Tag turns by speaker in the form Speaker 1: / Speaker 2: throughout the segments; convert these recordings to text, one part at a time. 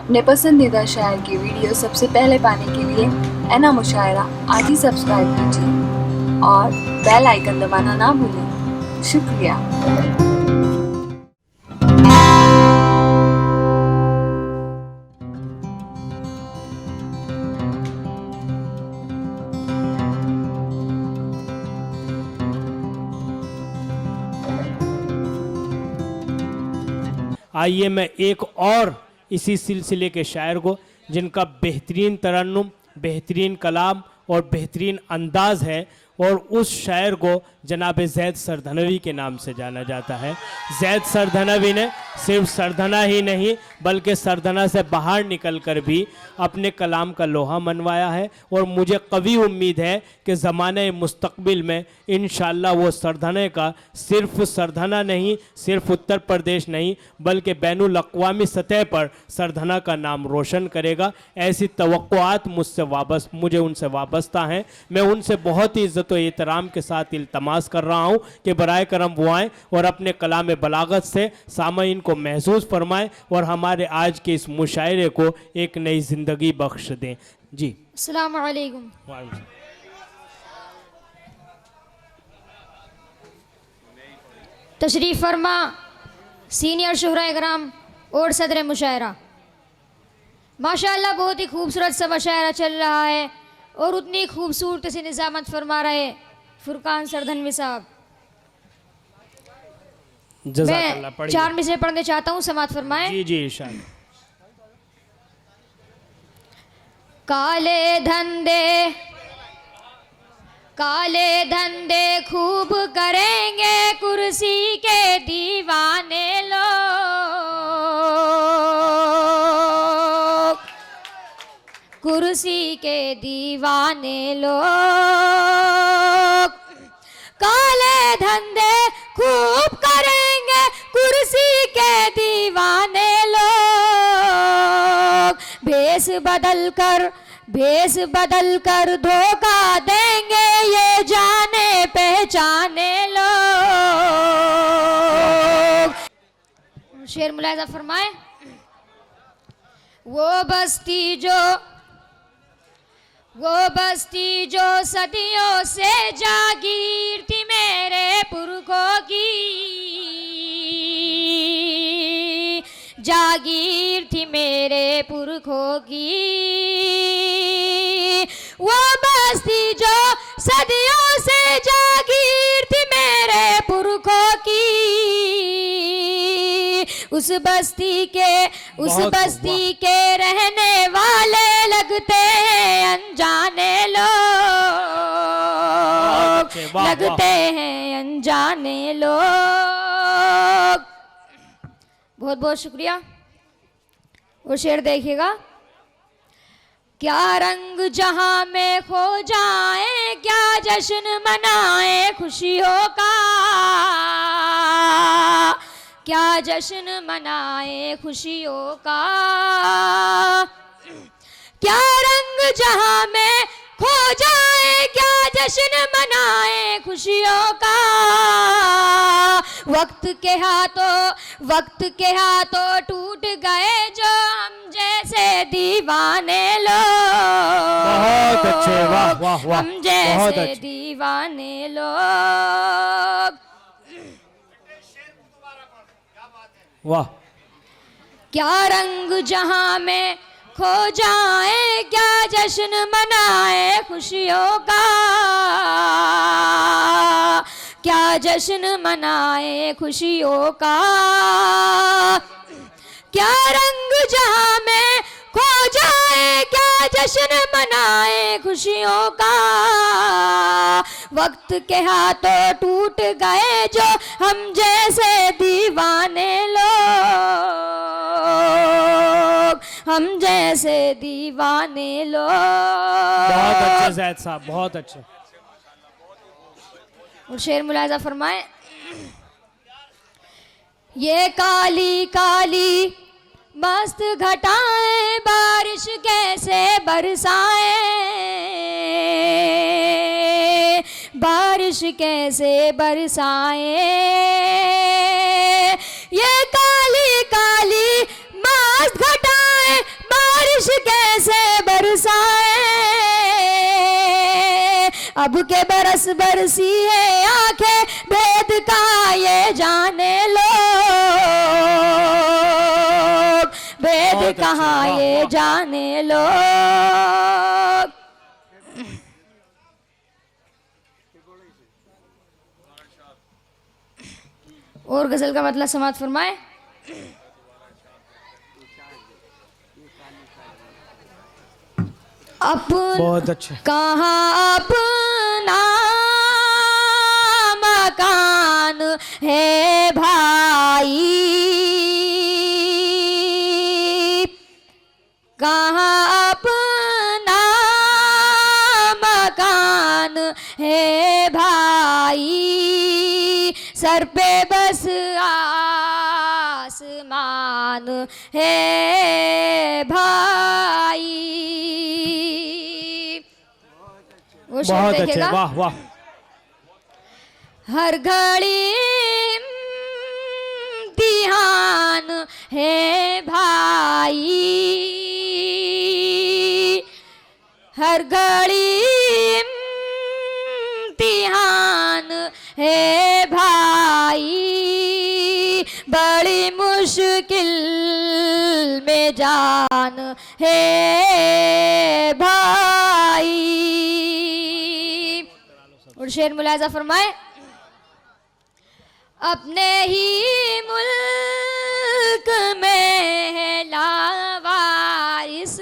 Speaker 1: अपने पसंदीदा शायर की वीडियो सबसे पहले पाने के लिए एना मुशायरा आज ही सब्सक्राइब कीजिए और बेल आइकन दबाना ना भूलें। शुक्रिया।
Speaker 2: आइए मैं एक और इसी सिलसिले के शायर को, जिनका बेहतरीन तरन्नुम, बेहतरीन कलाम और बेहतरीन अंदाज़ है, और उस शायर को जनाब ज़ैद सरधनवी के नाम से जाना जाता है। ज़ैद सरधनवी ने सिर्फ सरधना ही नहीं बल्कि सरधना से बाहर निकलकर भी अपने कलाम का लोहा मनवाया है, और मुझे कवी उम्मीद है कि ज़माने मुस्तक़बिल में इंशाअल्लाह वो सरधने का सिर्फ सरधना नहीं, सिर्फ उत्तर प्रदेश नहीं बल्कि बैनुल अक़वामी सतह पर सरधना का नाम रोशन करेगा। ऐसी तवक्कुआत मुझे उनसे वाबस्ता हैं। मैं उनसे बहुत ही इज़्ज़त व एहतराम के साथ इल्तमास कर रहा हूँ कि बराए करम वो आएँ और अपने कलाम बलागत से सामईन को महसूस फरमाएँ और हमारे आज के इस मुशायरे को एक नई ज़िंदगी बख्श दें। जी
Speaker 3: अस्सलाम वालेकुम। तशरीफ़ फरमा सीनियर शुहरा-ए-किराम और सदर मुशायरा। माशाअल्लाह बहुत ही खूबसूरत सा मुशायरा चल रहा है और उतनी खूबसूरत से निज़ामत फरमा रहे फुरकान सरधनवी साहब। मैं 4 मिसरे पढ़ने चाहता हूँ, समात फरमाएं।
Speaker 2: जी जी इंशाअल्लाह।
Speaker 3: काले धंधे खूब करेंगे कुर्सी के दीवाने लोग, कुर्सी के दीवाने लोग। काले धंधे खूब करेंगे कुर्सी के दीवाने लोग, भेष बदल कर धोखा देंगे ये जाने पहचाने लोग। शेर मुलाहिजा फरमाए। वो बस्ती जो सदियों से जागीर थी मेरे पुरखों की, जागीर थी मेरे पुरखों की। वो बस्ती जो सदियों से जागीर थी मेरे पुरखों की, उस बस्ती के रहने वाले लगते हैं अनजाने लोग, लगते हैं अनजाने लोग। बहुत बहुत शुक्रिया। और शेर देखिएगा। क्या रंग जहां में खो जाए, क्या जश्न मनाए खुशियों का, क्या जश्न मनाए खुशियों का। क्या रंग जहां में खो जाए, क्या जश्न मनाए खुशियों का। वक्त के हाथों टूट गए जो हम जैसे दीवाने लोग,
Speaker 2: बहुत अच्छे, वाह वाह वाह,
Speaker 3: हम जैसे दीवाने लोग।
Speaker 2: वाह।
Speaker 3: क्या रंग जहां में खो जाए, क्या जश्न मनाए खुशियों का, क्या जश्न मनाए खुशियों का। क्या रंग जहां में खो जाए, क्या जश्न मनाए खुशियों का। वक्त के हाथों टूट गए जो हम जैसे दीवाने लोग, हम जैसे दीवाने लोग।
Speaker 2: बहुत अच्छे ज़ैद साहब, बहुत अच्छे।
Speaker 3: और शेर मुलाहिजा फरमाए। ये काली काली मस्त घटाएं बारिश कैसे बरसाएं, बारिश कैसे बरसाएं। ये काली काली मस्त घटाएं अब के बरस बरसी है आंखें, भेद का ये जाने लोग, भेद
Speaker 2: बहुत अच्छा,
Speaker 3: कहाँ
Speaker 2: वाह,
Speaker 3: ये
Speaker 2: वाह।
Speaker 3: जाने लोग। और गजल का मतलब समाप्त फरमाए।
Speaker 2: बहुत अच्छा।
Speaker 3: कहाँ अपना मकान है भाई, कहाँ अपना मकान है भाई, सर पे बस आसमान है भाई। वो शेर
Speaker 2: बहुत अच्छे,
Speaker 3: देखेगा।
Speaker 2: वाह वाह।
Speaker 3: हर घड़ी इम्तिहान है भाई, हर घड़ी इम्तिहान है भाई, बड़ी मुश्किल में जान है भाई। और शेर मुलाजा फरमाए। अपने ही मुल्क में है लावारिस,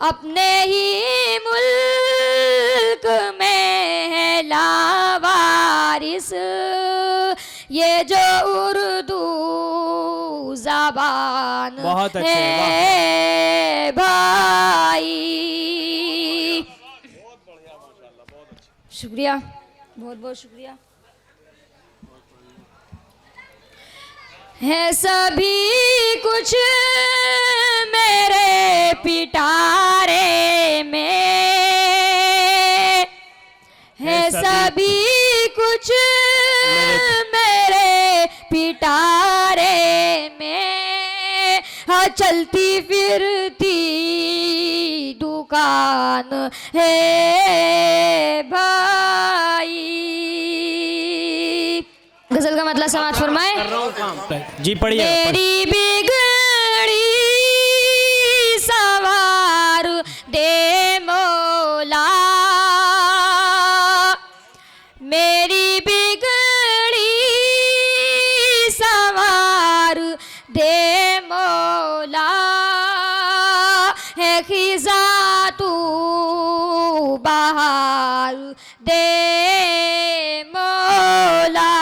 Speaker 3: अपने ही मुल्क में है लावारिस, ये जो उर्दू ज़बान
Speaker 2: बहुत अच्छे,
Speaker 3: है भाई। शुक्रिया, बहुत बहुत शुक्रिया। है सभी कुछ मेरे पिटारे में, है सभी कुछ मेरे पिटारे में, हाँ चलती फिरती दुकान है भाई। गजल का मतलब समाप्त फरमाए।
Speaker 2: जी पढ़िए।
Speaker 3: मेरी बिगड़ी सवार दे मौला, मेरी बिगड़ी सवार दे मौला, है खिजा तू बहार दे मौला।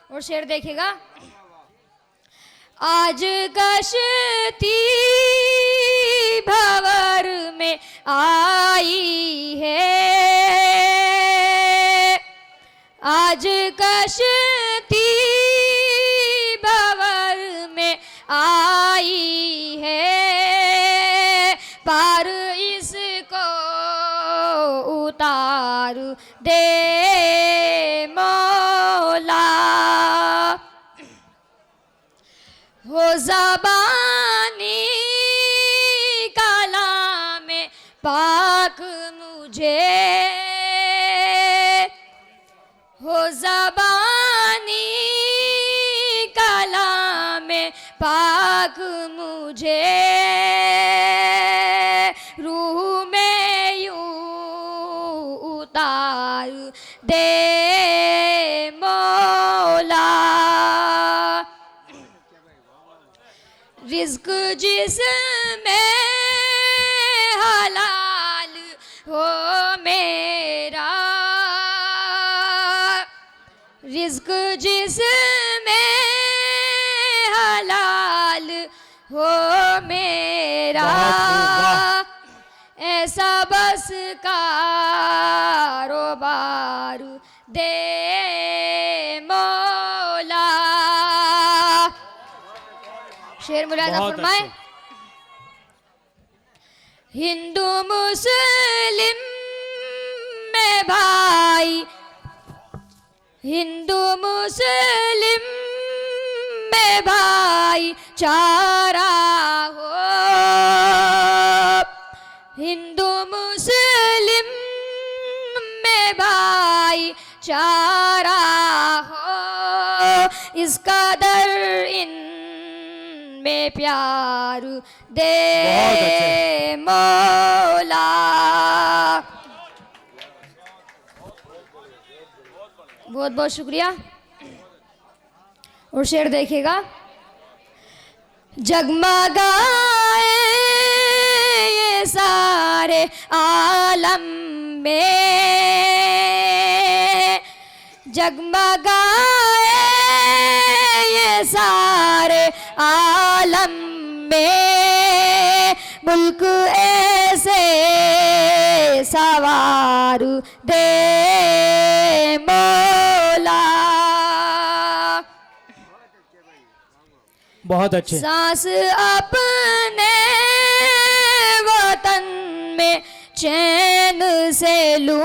Speaker 3: और शेर देखिएगा। आज कश्ती भंवर में आई है, आज कश्ती भंवर में आई है, पार इसको उतार दे मौला। हो ज़बानी कलाम पाक मुझे, हो ज़बानी कलाम पाक मुझे, रूह में यूं उतार दे मौला। रिज़्क जिसमें हलाल हो मेरा, रिज़्क जिसमें हलाल हो मेरा, ऐसा बस कारोबार दे मौला। शेर मुलाजा
Speaker 2: बहुत
Speaker 3: फरमाए।
Speaker 2: अच्छे।
Speaker 3: हिंदू मुस्लिम में भाई, हिंदू मुस्लिम में भाई चारा हो, हिंदू किस कदर इन में प्यार दे
Speaker 2: बहुत अच्छे।
Speaker 3: मौला। बहुत बहुत शुक्रिया। और शेर देखिएगा। जगमगाए ये सारे आलम में, जगमगाए ये सारे आलम में, मुल्क ऐसे सवार दे मौला।
Speaker 2: बहुत अच्छे।
Speaker 3: सांस अपने वतन में चैन से लूं,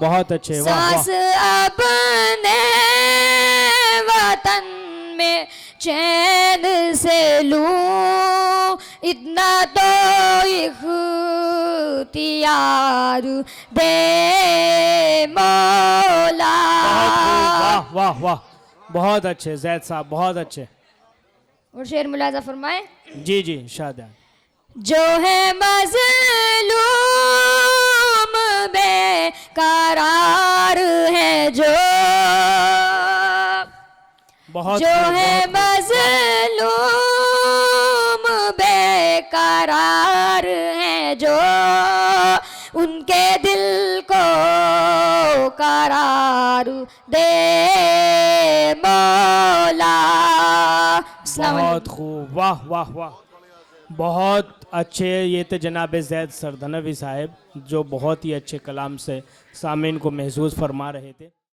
Speaker 2: बहुत अच्छे। वाह वाह।
Speaker 3: सांस अपने वतन में चैन से लूं, इतना तो इख्तियार दे मौला।
Speaker 2: वाह वाह वाह, बहुत अच्छे जैद साहब, बहुत अच्छे।
Speaker 3: और शेर मुलाजा फरमाए।
Speaker 2: जी जी शाद।
Speaker 3: जो है मज़लूम बेकरार है जो,
Speaker 2: बहुत
Speaker 3: जो है मज़लूम बेकरार है जो, उनके दिल को करार दे मौला।
Speaker 2: बहुत खूब। वाह वाह वाह, बहुत अच्छे। ये थे जनाब ज़ैद सरदनवी साहब, जो बहुत ही अच्छे कलाम से सामीन को महसूस फरमा रहे थे।